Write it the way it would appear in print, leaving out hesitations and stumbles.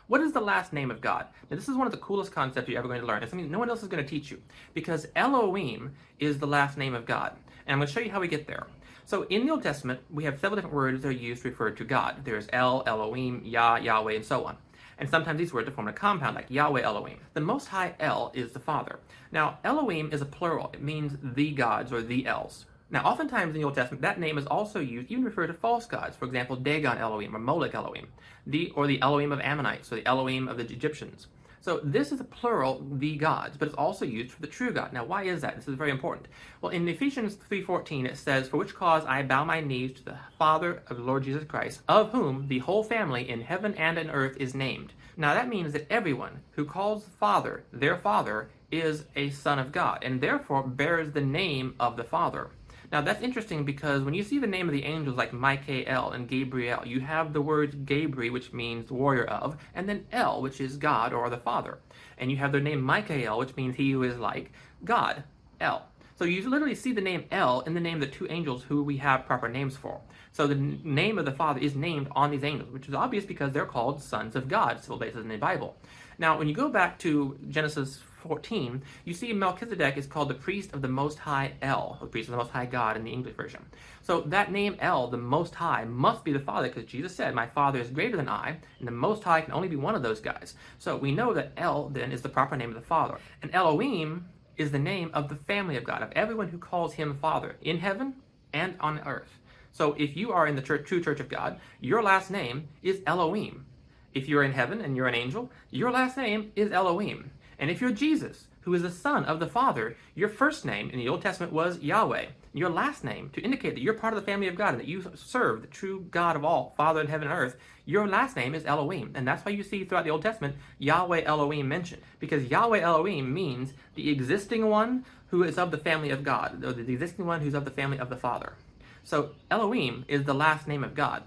What is the last name of God? Now, this is one of the coolest concepts you're ever going to learn. It's something no one else is going to teach you, because Elohim is the last name of God. And I'm going to show you how we get there. So in the Old Testament, we have several different words that are used to refer to God. There's El, Elohim, Yah, Yahweh, and so on. And sometimes these words are formed a compound, like Yahweh Elohim. The Most High El is the Father. Now, Elohim is a plural. It means the gods or the Els. Now, oftentimes in the Old Testament, that name is also used even to refer to false gods. For example, Dagon Elohim or Molech Elohim, or the Elohim of Ammonites, or the Elohim of the Egyptians. So this is a plural, the gods, but it's also used for the true God. Now, why is that? This is very important. Well, in Ephesians 3:14, it says, "For which cause I bow my knees to the Father of the Lord Jesus Christ, of whom the whole family in heaven and in earth is named." Now, that means that everyone who calls the Father their Father is a son of God, and therefore bears the name of the Father. Now, that's interesting because when you see the name of the angels like Michael and Gabriel, you have the word Gabri, which means warrior of, and then El, which is God or the Father. And you have the name Michael, which means he who is like God, El. So you literally see the name El in the name of the two angels who we have proper names for. So the name of the Father is named on these angels, which is obvious because they're called sons of God, several places in the Bible. Now, when you go back to Genesis 14, you see Melchizedek is called the priest of the Most High El, the priest of the Most High God in the English version. So that name El, the Most High, must be the Father, because Jesus said, "My Father is greater than I," and the Most High can only be one of those guys. So we know that El then is the proper name of the Father. And Elohim is the name of the family of God, of everyone who calls him Father, in heaven and on earth. So if you are in the true church of God, your last name is Elohim. If you're in heaven and you're an angel, your last name is Elohim. And if you're Jesus, who is the Son of the Father, your first name in the Old Testament was Yahweh. Your last name, to indicate that you're part of the family of God and that you serve the true God of all, Father in heaven and earth, your last name is Elohim. And that's why you see throughout the Old Testament Yahweh Elohim mentioned. Because Yahweh Elohim means the existing one who is of the family of God, or the existing one who's of the family of the Father. So Elohim is the last name of God.